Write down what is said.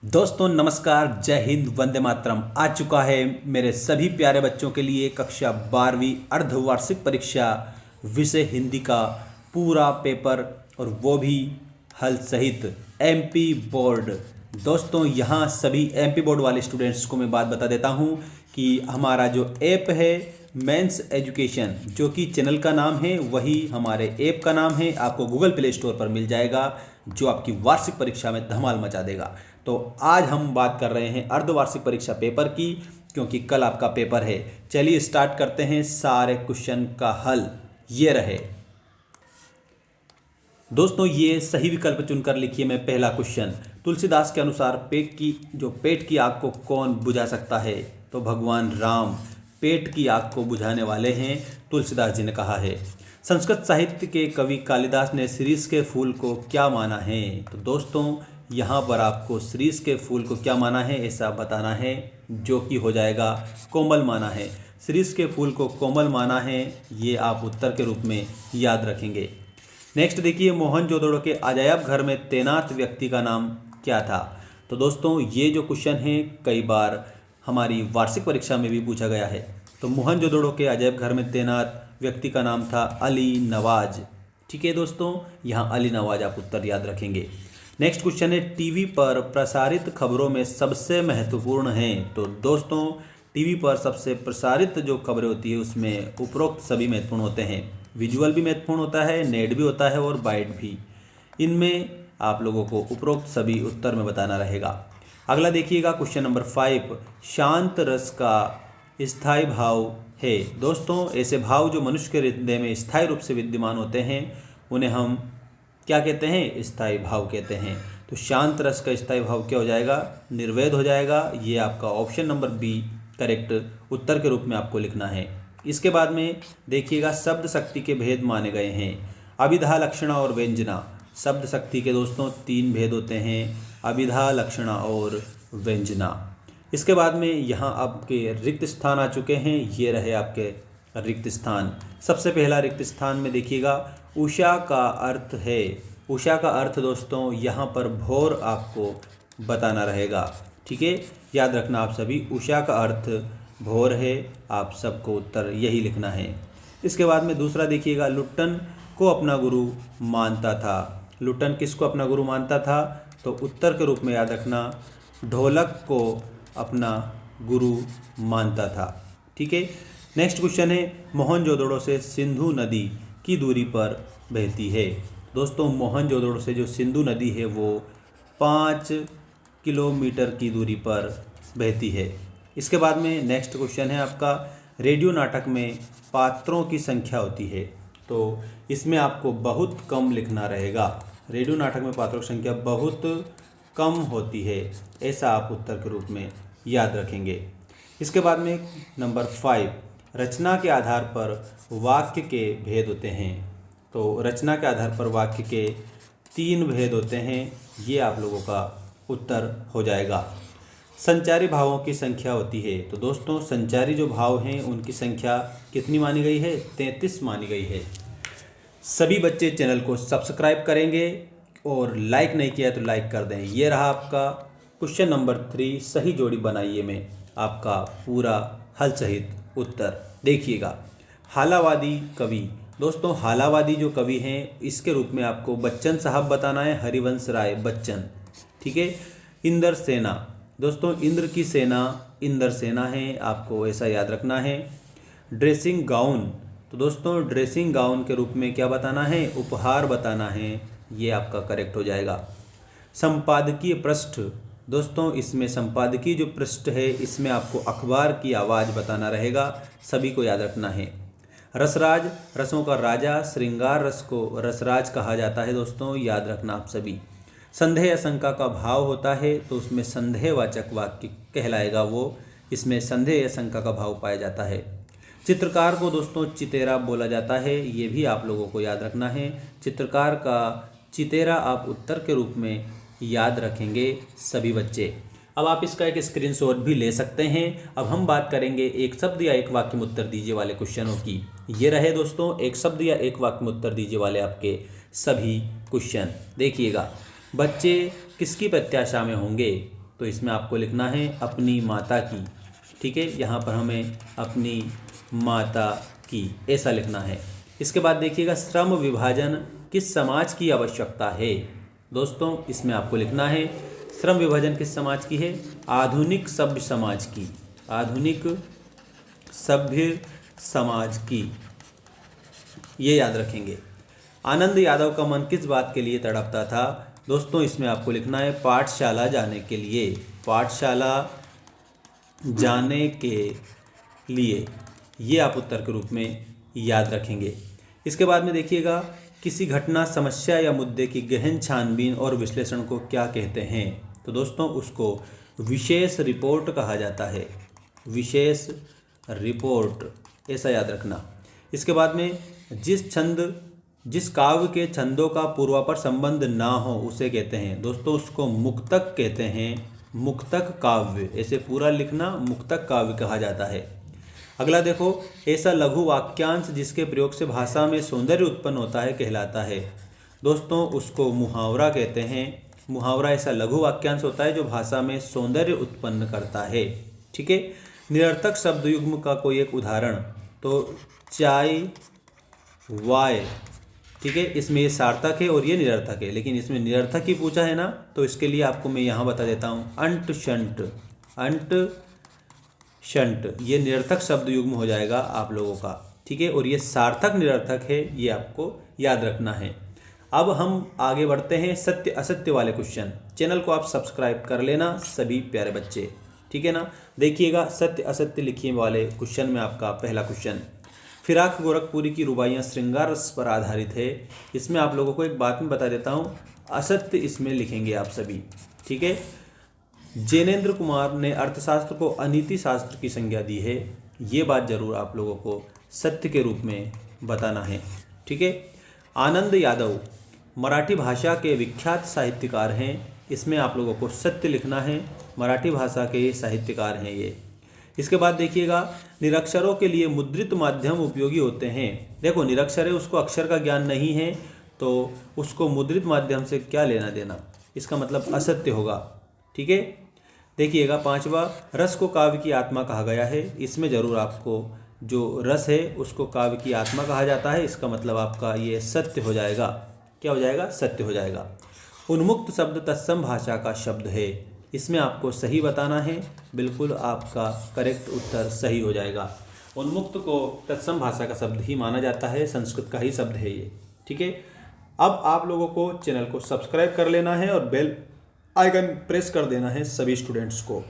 दोस्तों नमस्कार, जय हिंद, वंदे मातरम। आ चुका है मेरे सभी प्यारे बच्चों के लिए कक्षा 12वीं अर्धवार्षिक परीक्षा विषय हिंदी का पूरा पेपर, और वो भी हल सहित एमपी बोर्ड। दोस्तों यहाँ सभी एमपी बोर्ड वाले स्टूडेंट्स को मैं बात बता देता हूँ कि हमारा जो ऐप है मेंस एजुकेशन, जो कि चैनल का नाम है वही हमारे ऐप का नाम है, आपको गूगल प्ले स्टोर पर मिल जाएगा, जो आपकी वार्षिक परीक्षा में धमाल मचा देगा। तो आज हम बात कर रहे हैं अर्धवार्षिक परीक्षा पेपर की, क्योंकि कल आपका पेपर है। चलिए स्टार्ट करते हैं सारे क्वेश्चन का हल। ये रहे दोस्तों, ये सही विकल्प चुनकर लिखिए। मैं पहला क्वेश्चन, तुलसीदास के अनुसार पेट की आग को कौन बुझा सकता है? तो भगवान राम पेट की आग को बुझाने वाले हैं, तुलसीदास जी ने कहा है। संस्कृत साहित्य के कवि कालिदास ने शिरीष के फूल को क्या माना है? तो दोस्तों यहाँ पर आपको शिरीष के फूल को क्या माना है ऐसा बताना है, जो कि हो जाएगा कोमल माना है। शिरीष के फूल को कोमल माना है, ये आप उत्तर के रूप में याद रखेंगे। नेक्स्ट देखिए, मोहनजोदड़ो के अजायब घर में तैनात व्यक्ति का नाम क्या था? तो दोस्तों ये जो क्वेश्चन है कई बार हमारी वार्षिक परीक्षा में भी पूछा गया है। तो मोहनजोदड़ो के अजायब घर में तैनात व्यक्ति का नाम था अली नवाज। ठीक है दोस्तों, यहाँ अली नवाज आप उत्तर याद रखेंगे। नेक्स्ट क्वेश्चन है, टीवी पर प्रसारित खबरों में सबसे महत्वपूर्ण हैं? तो दोस्तों टीवी पर सबसे प्रसारित जो खबरें होती है उसमें उपरोक्त सभी महत्वपूर्ण होते हैं। विजुअल भी महत्वपूर्ण होता है, नेट भी होता है और बाइट भी। इनमें आप लोगों को उपरोक्त सभी उत्तर में बताना रहेगा। अगला देखिएगा क्वेश्चन नंबर 5, शांत रस का स्थायी भाव है? दोस्तों ऐसे भाव जो मनुष्य के हृदय में स्थायी रूप से विद्यमान होते हैं उन्हें हम क्या कहते हैं? स्थायी भाव कहते हैं। तो शांत रस का स्थायी भाव क्या हो जाएगा? निर्वेद हो जाएगा। ये आपका ऑप्शन नंबर बी करेक्ट उत्तर के रूप में आपको लिखना है। इसके बाद में देखिएगा, शब्द शक्ति के भेद माने गए हैं। अभिधा, लक्षणा और व्यंजना। शब्द शक्ति के दोस्तों 3 भेद होते हैं, अभिधा, लक्षणा और व्यंजना। इसके बाद में यहाँ आपके रिक्त स्थान आ चुके हैं, ये रहे आपके रिक्त स्थान। सबसे पहला रिक्त स्थान में देखिएगा, उषा का अर्थ है। उषा का अर्थ दोस्तों यहाँ पर भोर आपको बताना रहेगा। ठीक है, याद रखना आप सभी, उषा का अर्थ भोर है, आप सबको उत्तर यही लिखना है। इसके बाद में दूसरा देखिएगा, लुट्टन को अपना गुरु मानता था। लुट्टन किसको अपना गुरु मानता था? तो उत्तर के रूप में याद रखना, ढोलक को अपना गुरु मानता था। ठीक है, नेक्स्ट क्वेश्चन है, मोहनजोदड़ो से सिंधु नदी की दूरी पर बहती है? दोस्तों मोहनजोदड़ो से जो सिंधु नदी है वो 5 किलोमीटर की दूरी पर बहती है। इसके बाद में नेक्स्ट क्वेश्चन है आपका, रेडियो नाटक में पात्रों की संख्या होती है? तो इसमें आपको बहुत कम लिखना रहेगा। रेडियो नाटक में पात्रों की संख्या बहुत कम होती है, ऐसा आप उत्तर के रूप में याद रखेंगे। इसके बाद में नंबर 5, रचना के आधार पर वाक्य के भेद होते हैं? तो रचना के आधार पर वाक्य के 3 भेद होते हैं, ये आप लोगों का उत्तर हो जाएगा। संचारी भावों की संख्या होती है? तो दोस्तों संचारी जो भाव हैं उनकी संख्या कितनी मानी गई है? 33 मानी गई है। सभी बच्चे चैनल को सब्सक्राइब करेंगे और लाइक नहीं किया तो लाइक कर दें। ये रहा आपका क्वेश्चन नंबर 3, सही जोड़ी बनाइए में आपका पूरा हल सहित उत्तर। देखिएगा, हालावादी कवि। दोस्तों हालावादी जो कवि हैं इसके रूप में आपको बच्चन साहब बताना है, हरिवंश राय बच्चन। ठीक है, इंद्र सेना। दोस्तों इंद्र की सेना इंद्र सेना है, आपको ऐसा याद रखना है। ड्रेसिंग गाउन, तो दोस्तों ड्रेसिंग गाउन के रूप में क्या बताना है? उपहार बताना है, ये आपका करेक्ट हो जाएगा। संपादकीय पृष्ठ, दोस्तों इसमें संपादकीय जो पृष्ठ है इसमें आपको अखबार की आवाज़ बताना रहेगा, सभी को याद रखना है। रसराज, रसों का राजा, श्रृंगार रस को रसराज कहा जाता है, दोस्तों याद रखना आप सभी। संदेह आशंका का भाव होता है तो उसमें संदेहवाचक वाक्य कहलाएगा वो, इसमें संदेह आशंका का भाव पाया जाता है। चित्रकार को दोस्तों चितेरा बोला जाता है, ये भी आप लोगों को याद रखना है। चित्रकार का चितेरा आप उत्तर के रूप में याद रखेंगे सभी बच्चे। अब आप इसका एक स्क्रीनशॉट भी ले सकते हैं। अब हम बात करेंगे एक शब्द या एक वाक्य में उत्तर दीजिए वाले क्वेश्चनों की। ये रहे दोस्तों एक शब्द या एक वाक्य में उत्तर दीजिए वाले आपके सभी क्वेश्चन। देखिएगा, बच्चे किसकी प्रत्याशा में होंगे? तो इसमें आपको लिखना है अपनी माता की। ठीक है, यहाँ पर हमें अपनी माता की ऐसा लिखना है। इसके बाद देखिएगा श्रम विभाजन किस समाज की आवश्यकता है। दोस्तों इसमें आपको लिखना है श्रम विभाजन किस समाज की है, आधुनिक सभ्य समाज की, आधुनिक सभ्य समाज की, ये याद रखेंगे। आनंद यादव का मन किस बात के लिए तड़पता था। दोस्तों इसमें आपको लिखना है पाठशाला जाने के लिए, पाठशाला जाने के लिए, ये आप उत्तर के रूप में याद रखेंगे। इसके बाद में देखिएगा किसी घटना, समस्या या मुद्दे की गहन छानबीन और विश्लेषण को क्या कहते हैं। तो दोस्तों उसको विशेष रिपोर्ट कहा जाता है, विशेष रिपोर्ट, ऐसा याद रखना। इसके बाद में जिस काव्य के छंदों का पूर्वापर संबंध ना हो उसे कहते हैं। दोस्तों उसको मुक्तक कहते हैं, मुक्तक काव्य, ऐसे पूरा लिखना, मुक्तक काव्य कहा जाता है। अगला देखो, ऐसा लघु वाक्यांश जिसके प्रयोग से भाषा में सौंदर्य उत्पन्न होता है कहलाता है। दोस्तों उसको मुहावरा कहते हैं। मुहावरा ऐसा लघु वाक्यांश होता है जो भाषा में सौंदर्य उत्पन्न करता है। ठीक है, निरर्थक शब्द युग्म का कोई एक उदाहरण, तो चाय वाय, ठीक है, इसमें ये सार्थक है और ये निरर्थक है, लेकिन इसमें निरर्थक ही पूछा है ना, तो इसके लिए आपको मैं यहाँ बता देता हूँ अंट शंट, अंट शंट, ये निरर्थक शब्द युग्म हो जाएगा आप लोगों का। ठीक है, और ये सार्थक निरर्थक है, ये आपको याद रखना है। अब हम आगे बढ़ते हैं सत्य असत्य वाले क्वेश्चन। चैनल को आप सब्सक्राइब कर लेना सभी प्यारे बच्चे, ठीक है ना। देखिएगा सत्य असत्य लिखिए वाले क्वेश्चन में आपका पहला क्वेश्चन, फिराक गोरखपुरी की रुबाइयाँ श्रृंगार रस पर आधारित है। इसमें आप लोगों को एक बात मैं बता देता हूँ, असत्य इसमें लिखेंगे आप सभी। ठीक है, जैनेन्द्र कुमार ने अर्थशास्त्र को अनीति शास्त्र की संज्ञा दी है, ये बात जरूर आप लोगों को सत्य के रूप में बताना है। ठीक है, आनंद यादव मराठी भाषा के विख्यात साहित्यकार हैं, इसमें आप लोगों को सत्य लिखना है, मराठी भाषा के साहित्यकार हैं ये। इसके बाद देखिएगा निरक्षरों के लिए मुद्रित माध्यम उपयोगी होते हैं। देखो निरक्षर है उसको अक्षर का ज्ञान नहीं है, तो उसको मुद्रित माध्यम से क्या लेना देना, इसका मतलब असत्य होगा। ठीक है, देखिएगा पांचवा, रस को काव्य की आत्मा कहा गया है, इसमें जरूर आपको जो रस है उसको काव्य की आत्मा कहा जाता है, इसका मतलब आपका ये सत्य हो जाएगा। क्या हो जाएगा, सत्य हो जाएगा। उन्मुक्त शब्द तत्सम भाषा का शब्द है, इसमें आपको सही बताना है, बिल्कुल आपका करेक्ट उत्तर सही हो जाएगा। उन्मुक्त को तत्सम भाषा का शब्द ही माना जाता है, संस्कृत का ही शब्द है ये। ठीक है, अब आप लोगों को चैनल को सब्सक्राइब कर लेना है और बेल आइकन प्रेस कर देना है सभी स्टूडेंट्स को।